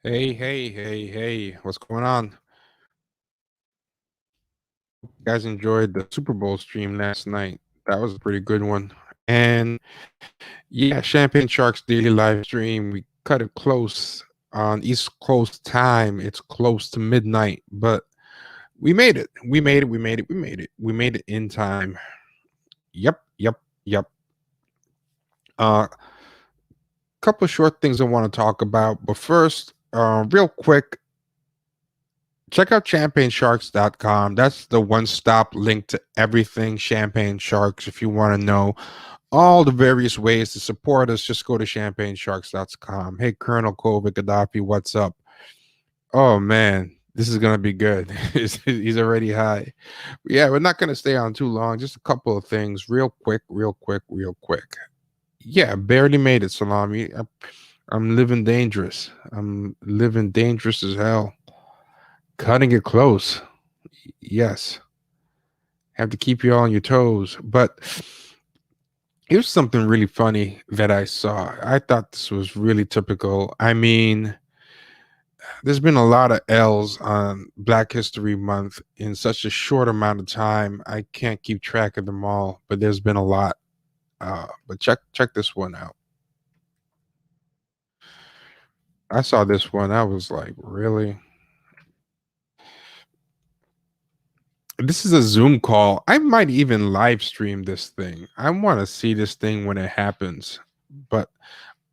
Hey, hey, hey, hey, what's going on? You guys enjoyed the Super Bowl stream last night. That was a pretty good one. And yeah, Champagne Sharks daily live stream. We cut it close on East Coast time. It's close to midnight, but we made it. We made it. We made it. We made it. We made it in time. Yep, yep, yep. Uh, couple short things I want to talk about, but first, real quick, check out champagnesharks.com. That's the one-stop link to everything Champagne Sharks. If you want to know all the various ways to support us, just go to champagnesharks.com. Hey, Colonel Kovic Gaddafi, what's up? Oh man, this is gonna be good. He's already high. Yeah, we're not gonna stay on too long. Just a couple of things, real quick, real quick, real quick. Yeah, barely made it, Salami. I'm living dangerous. I'm living dangerous as hell. Cutting it close. Yes, have to keep you on your toes. But here's something really funny that I saw. I thought this was really typical. I mean, there's been a lot of L's on Black History Month in such a short amount of time. I can't keep track of them all, but there's been a lot. But check this one out. I saw this one. I was like, really? This is a Zoom call. I might even live stream this thing. I want to see this thing when it happens. But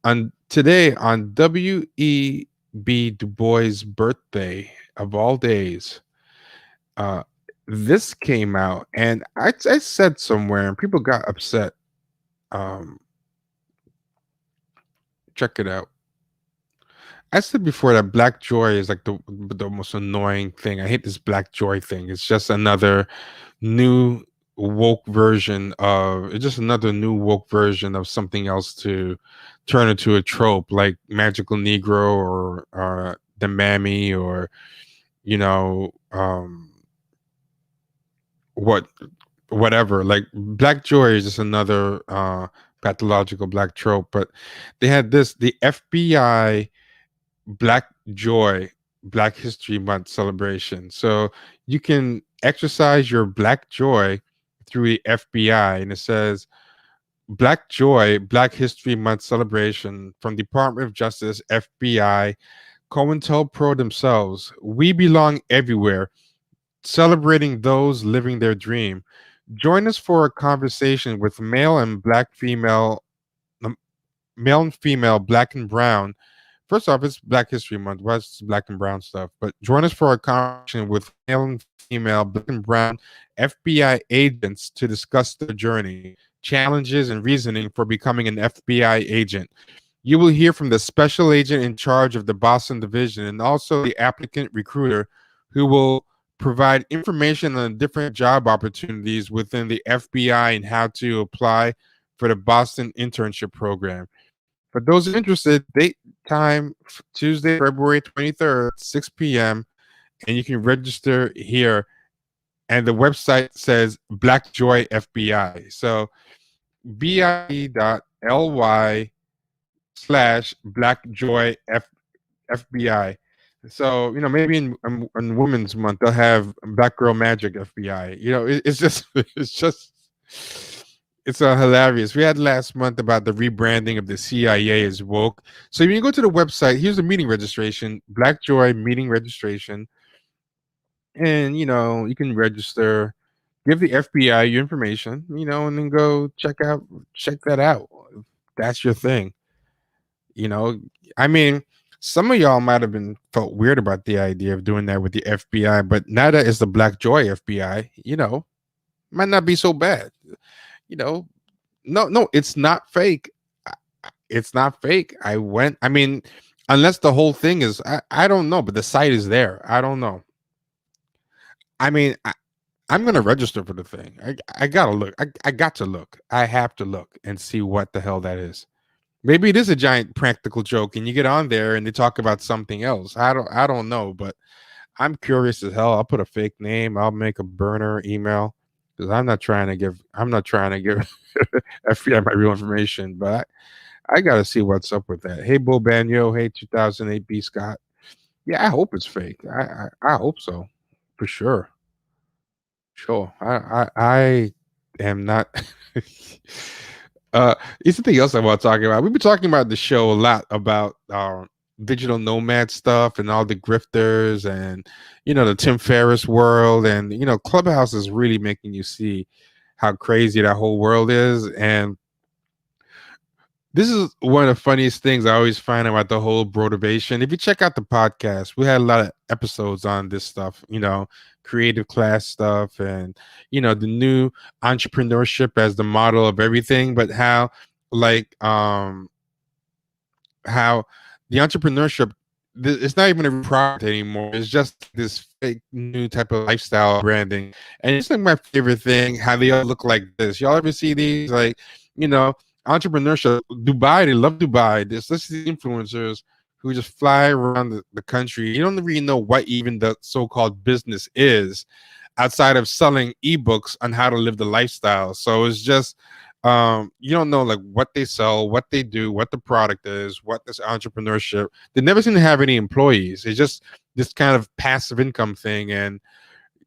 on today, on W.E.B. Du Bois' birthday of all days, uh, this came out, and I said somewhere, and people got upset. Um, check it out. I said before that Black Joy is like the most annoying thing. I hate this Black Joy thing. It's just another new woke version of it's just another new woke version of something else to turn into a trope like magical negro or the mammy or you know what whatever like black joy is just another pathological black trope. But they had this the FBI Black Joy Black History Month celebration. So you can exercise your Black Joy through the FBI, and it says Black Joy Black History Month celebration from Department of Justice, FBI, COINTELPRO themselves. We belong everywhere, celebrating those living their dream. Join us for a conversation with um, male and female, black and brown. First off, it's Black History Month. What's black and brown stuff? But join us for a conversation with male and female, black and brown FBI agents to discuss their journey, challenges, and reasoning for becoming an FBI agent. You will hear from the special agent in charge of the Boston division and also the applicant recruiter who will provide information on different job opportunities within the FBI and how to apply for the Boston internship program. For those interested, date time Tuesday, February 23rd, 6 p.m. And you can register here. And the website says Black Joy FBI. So bit.ly/Black Joy FBI. So, maybe in Women's Month, they'll have Black Girl Magic FBI. It's just, it's hilarious. We had last month about the rebranding of the CIA as woke. So when you go to the website, here's the meeting registration, Black Joy meeting registration, and you can register, give the FBI your information, and then go check that out. That's your thing. You know, I mean, some of y'all might have been felt weird about the idea of doing that with the FBI, but now that it's the Black Joy FBI, might not be so bad. You know, no, it's not fake. It's not fake. I mean, unless the whole thing is, I don't know, but the site is there. I don't know. I mean, I'm gonna register for the thing. I gotta look. I got to look. I have to look and see what the hell that is. Maybe it is a giant practical joke, and you get on there and they talk about something else. I don't know, but I'm curious as hell. I'll put a fake name. I'll make a burner email because I'm not trying to give FBI my real information, but I got to see what's up with that. Hey, Bo Banyo. Hey, 2008 B Scott. Yeah, I hope it's fake. I hope so, for sure. Sure. I am not. uh, it's something else I want to talk about. We've been talking about the show a lot about digital nomad stuff and all the grifters and the Tim Ferriss world, and Clubhouse is really making you see how crazy that whole world is. And this is one of the funniest things I always find about the whole brotivation. If you check out the podcast, we had a lot of episodes on this stuff, creative class stuff and, the new entrepreneurship as the model of everything, but like, how the entrepreneurship, it's not even a product anymore. It's just this fake new type of lifestyle branding. And it's like my favorite thing, how they all look like this. Y'all ever see these? Like, you know, entrepreneurship, Dubai, they love Dubai. There's these influencers who just fly around the country. You don't really know what even the so-called business is outside of selling ebooks on how to live the lifestyle. So it's just you don't know like what they sell, what they do, what the product is, what this entrepreneurship. They never seem to have any employees. It's just this kind of passive income thing, and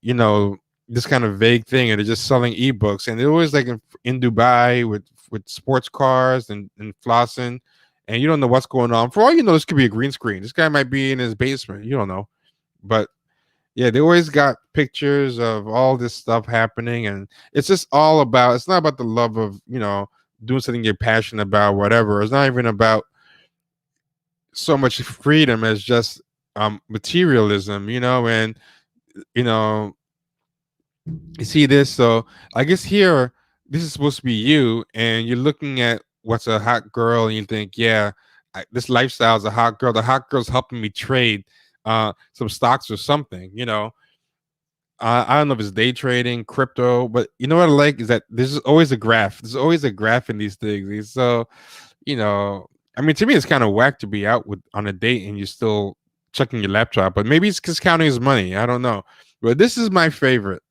you know this kind of vague thing, and they're just selling ebooks, and they're always like in Dubai with sports cars and flossing, and you don't know what's going on. For all you know, this could be a green screen. This guy might be in his basement. You don't know, but yeah, they always got pictures of all this stuff happening, and it's just all about. It's not about the love of doing something you're passionate about, whatever. It's not even about so much freedom as just materialism, and you know you see this. So I guess here this is supposed to be you, and you're looking at what's a hot girl, and you think, yeah, this lifestyle is a hot girl. The hot girl's helping me trade some stocks or something, I don't know if it's day trading, crypto, but you know what I like is that there's always a graph. There's always a graph in these things. So, you know, I mean, to me, it's kind of whack to be out with on a date and you're still checking your laptop. But maybe it's just counting his money. I don't know. But this is my favorite.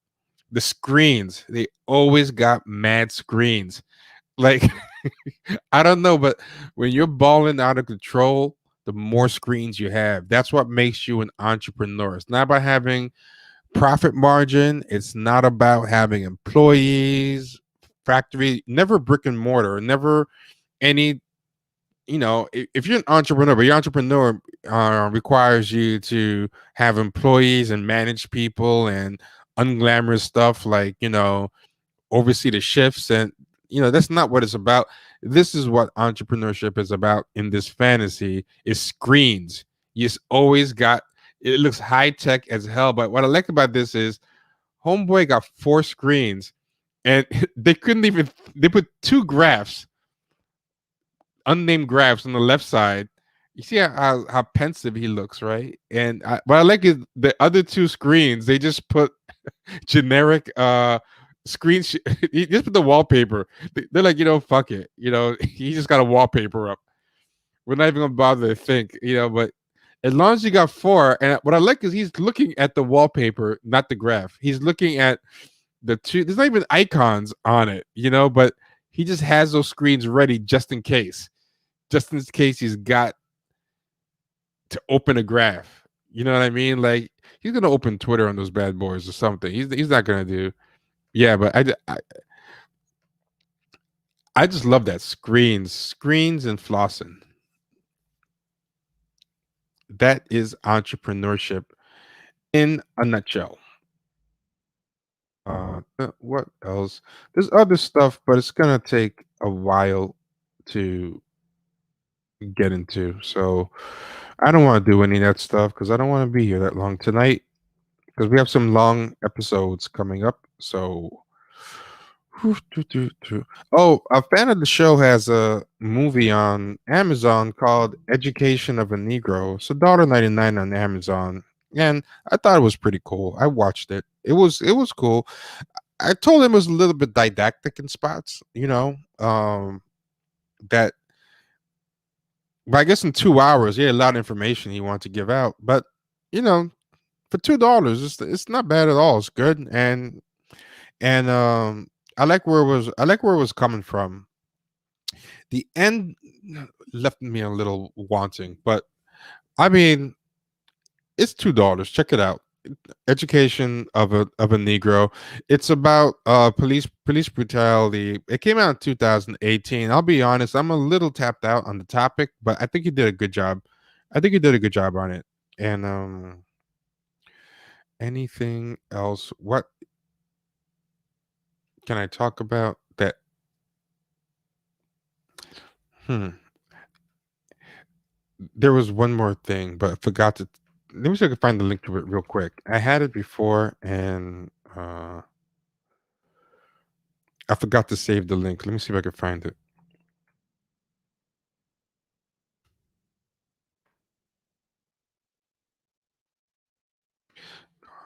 The screens. They always got mad screens. Like, I don't know, but when you're balling out of control, the more screens you have. That's what makes you an entrepreneur. It's not about having profit margin. It's not about having employees, factory, never brick and mortar, never any. If you're an entrepreneur, but your entrepreneur requires you to have employees and manage people and unglamorous stuff like oversee the shifts, and that's not what it's about. This is what entrepreneurship is about in this fantasy is screens. You just always got it. Looks high tech as hell, but what I like about this is Homeboy got 4 screens, and they couldn't even. They put 2 graphs, unnamed graphs on the left side. You see how pensive he looks, right? And what I like is the other 2 screens. They just put generic screen. He just put the wallpaper. They're like, fuck it. He just got a wallpaper up. We're not even gonna bother to think, but as long as you got 4, and what I like is he's looking at the wallpaper, not the graph. He's looking at the 2. There's not even icons on it, but he just has those screens ready just in case he's got to open a graph. You know what I mean? Like he's gonna open Twitter on those bad boys or something. He's not gonna do. Yeah, but I just love that screens and flossing. That is entrepreneurship in a nutshell. What else? There's other stuff, but it's gonna take a while to get into. So I don't want to do any of that stuff because I don't want to be here that long tonight because we have some long episodes coming up. So oh, a fan of the show has a movie on Amazon called Education of a Negro. It's $1.99 on Amazon. And I thought it was pretty cool. I watched it. It was cool. I told him it was a little bit didactic in spots, that but I guess in 2 hours he had a lot of information he wanted to give out. But you know, for $2, it's not bad at all. It's good, and I like where it was coming from. The end left me a little wanting, but I mean, It's $2. Check it out. Education of a Negro. It's about police brutality. It came out in 2018. I'll be honest, I'm a little tapped out on the topic, but I think you did a good job. I think you did a good job on it. And anything else? What can I talk about that? Hmm. There was one more thing, but I forgot to. Let me see if I can find the link to it real quick. I had it before, and I forgot to save the link. Let me see if I can find it.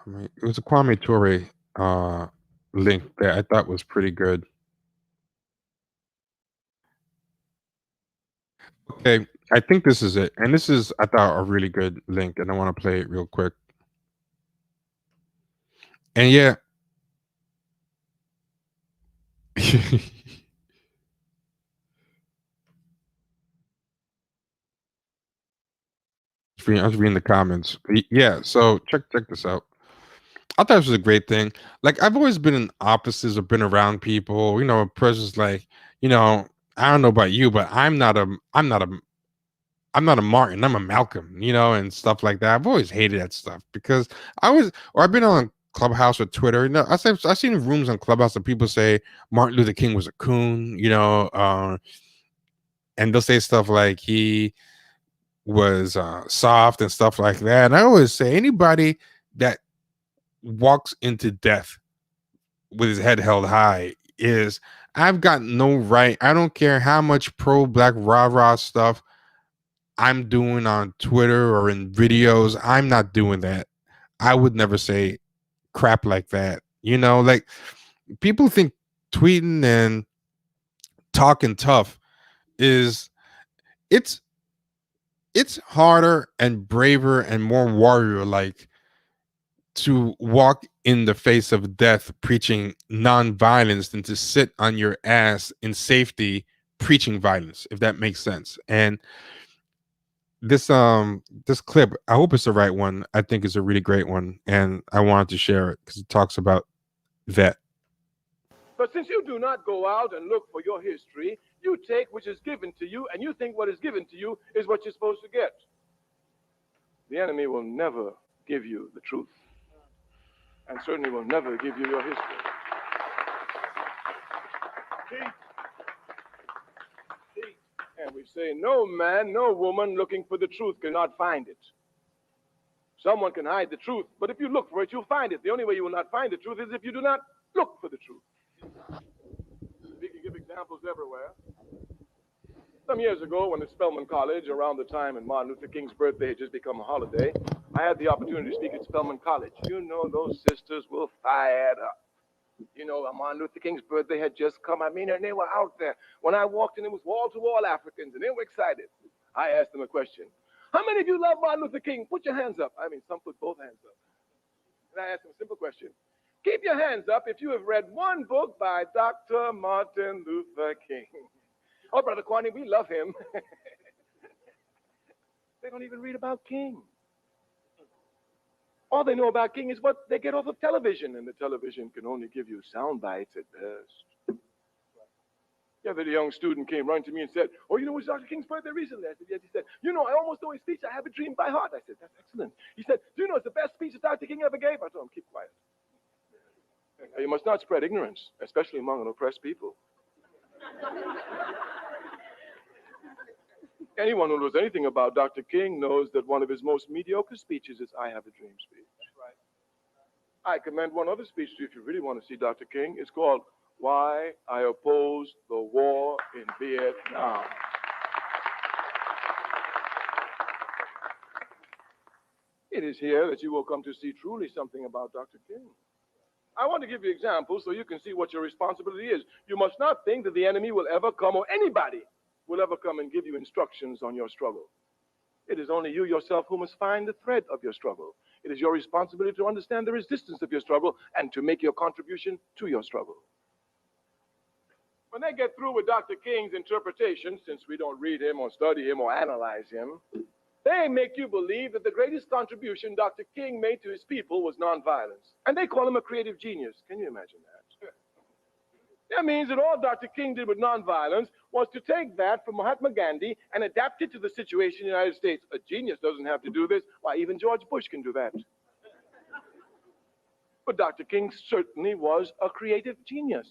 It was a Kwame Ture uh, link that I thought was pretty good. Okay, I think this is it, and this is I thought a really good link, and I want to play it real quick. And yeah, I was reading the comments. Yeah, so check this out. I thought this was a great thing. Like I've always been in offices or been around people. A person's like, you know, I don't know about you, but I'm not a Martin. I'm a Malcolm. And stuff like that. I've always hated that stuff because I've been on Clubhouse or Twitter. I've seen rooms on Clubhouse that people say Martin Luther King was a coon. And they'll say stuff like he was soft and stuff like that. And I always say anybody that walks into death with his head held high is I've got no right. I don't care how much pro black rah rah stuff I'm doing on Twitter or in videos. I'm not doing that. I would never say crap like that. Like people think tweeting and talking tough is it's it's harder and braver and more warrior like to walk in the face of death preaching non-violence than to sit on your ass in safety preaching violence, if that makes sense. And this clip, I hope it's the right one. I think it's a really great one, and I wanted to share it because it talks about that. But since you do not go out and look for your history, you take which is given to you, and you think what is given to you is what you're supposed to get. The enemy will never give you the truth, and certainly will never give you your history. And we say, no man, no woman looking for the truth cannot find it. Someone can hide the truth, but if you look for it, you'll find it. The only way you will not find the truth is if you do not look for the truth. We can give examples everywhere. Some years ago, when at Spelman College, around the time when Martin Luther King's birthday had just become a holiday, I had the opportunity to speak at Spelman College. Those sisters were fired up. Martin Luther King's birthday had just come. And they were out there. When I walked in, it was wall-to-wall Africans, and they were excited. I asked them a question. How many of you love Martin Luther King? Put your hands up. Some put both hands up. And I asked them a simple question. Keep your hands up if you have read one book by Dr. Martin Luther King. Oh, Brother Kwani, we love him. They don't even read about King. All they know about King is what they get off of television, and the television can only give you sound bites at best. The other young student came running to me and said, oh, it was Dr. King's birthday recently. I said, yes. He said, I almost know his speech. I have a dream by heart. I said, that's excellent. He said, do you know it's the best speech that Dr. King ever gave? I told him, keep quiet. You must not spread ignorance, especially among an oppressed people. Anyone who knows anything about Dr. King knows that one of his most mediocre speeches is I Have a Dream speech. Right. I commend one other speech to you if you really want to see Dr. King. It's called Why I Oppose the War in Vietnam. It is here that you will come to see truly something about Dr. King. I want to give you examples so you can see what your responsibility is. You must not think that the enemy will ever come, or anybody will ever come and give you instructions on your struggle. It is only you yourself who must find the thread of your struggle. It is your responsibility to understand the resistance of your struggle and to make your contribution to your struggle. When they get through with Dr. King's interpretation, since we don't read him or study him or analyze him, They make you believe that the greatest contribution Dr. King made to his people was nonviolence. And they call him a creative genius. Can you imagine that? That means that all Dr. King did with nonviolence was to take that from Mahatma Gandhi and adapt it to the situation in the United States. A genius doesn't have to do this. Why, even George Bush can do that. But Dr. King certainly was a creative genius.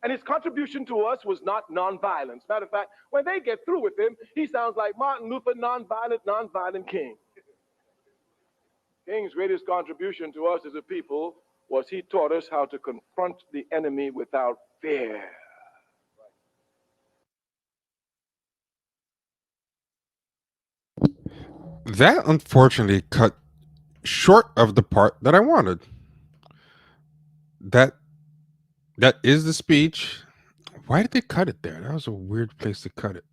And his contribution to us was not nonviolence. Matter of fact, when they get through with him, he sounds like Martin Luther, nonviolent King. King's greatest contribution to us as a people was he taught us how to confront the enemy without fear. That unfortunately cut short of the part that I wanted. That that is the speech. Why did they cut it there? That was a weird place to cut it.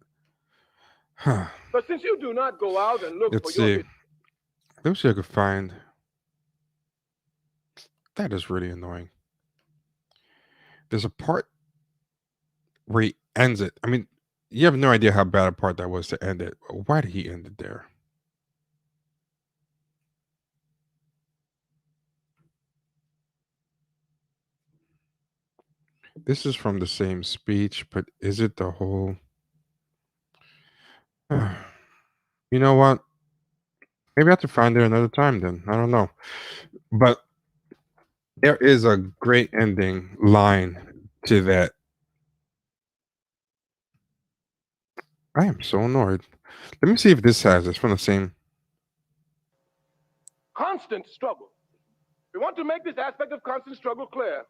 Huh. But since you do not go out and look Let's for your see. Let me see if I could find. That is really annoying. There's a part where he ends it. I mean, you have no idea how bad a part that was to end it. Why did he end it there? This is from the same speech, but is it the whole? You know what? Maybe I have to find it another time then. I don't know. But there is a great ending line to that. I am so annoyed. Let me see if this has it's from the same. constant struggle. We want to make this aspect of constant struggle clear.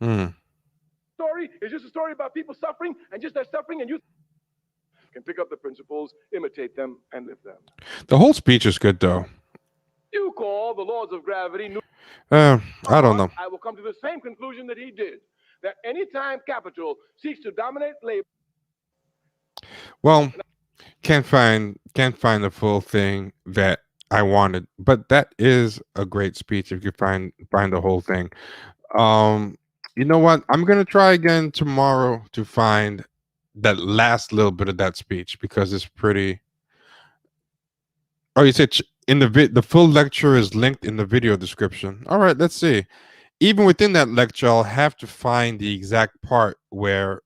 Hmm. Story is just a story about people suffering, and just their suffering, and you can pick up the principles, imitate them, and live them. The whole speech is good though. You call the laws of gravity new. I don't know. I will come to the same conclusion that he did. That anytime capital seeks to dominate labor. Well, can't find the full thing that I wanted, but that is a great speech if you find the whole thing. Um, you know what? I'm gonna try again tomorrow to find that last little bit of that speech because it's pretty. Oh, you said in the full lecture is linked in the video description. All right, let's see. Even within that lecture, I'll have to find the exact part where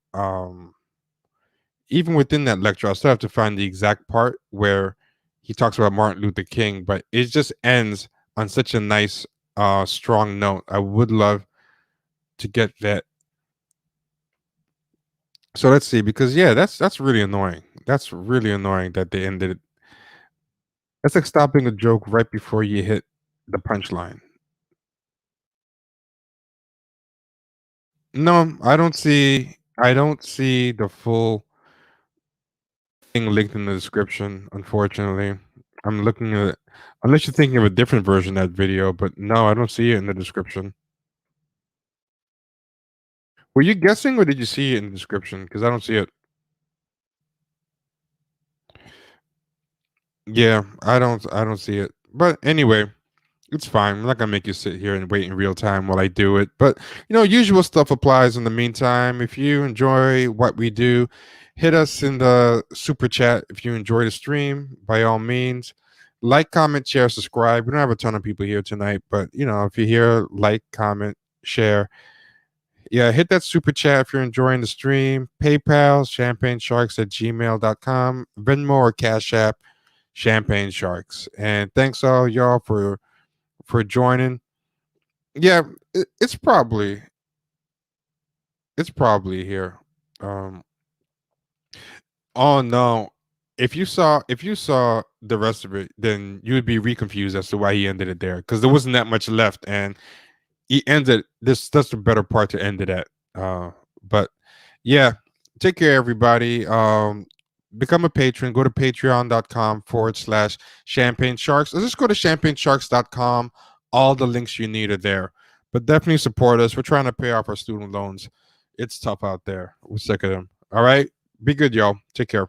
even within that lecture, I'll still have to find the exact part where he talks about Martin Luther King, but it just ends on such a nice, strong note. I would love to get that. So let's see, because yeah, that's really annoying. That's really annoying that they ended it. That's like stopping a joke right before you hit the punchline. No, I don't see. I don't see the full thing linked in the description. Unfortunately, I'm looking at it. Unless you're thinking of a different version of that video, but no, I don't see it in the description. Were you guessing, or did you see it in the description? Because I don't see it. Yeah, I don't see it. But anyway, it's fine. I'm not gonna make you sit here and wait in real time while I do it. But usual stuff applies in the meantime. If you enjoy what we do, hit us in the super chat. If you enjoy the stream, by all means, like, comment, share, subscribe. We don't have a ton of people here tonight, but if you hear, like, comment, share. Yeah, hit that super chat if you're enjoying the stream. PayPal, champagnesharks@gmail.com, Venmo or Cash App, Champagne Sharks. And thanks all y'all for joining. Yeah, it's probably here. Um oh no. If you saw the rest of it, then you would be reconfused as to why he ended it there because there wasn't that much left and he ended this. That's the better part to end it at. But yeah, take care, everybody. Become a patron. Go to patreon.com/champagne sharks. Or just go to champagnesharks.com. All the links you need are there. But definitely support us. We're trying to pay off our student loans. It's tough out there. We're sick of them. All right. Be good, y'all. Take care.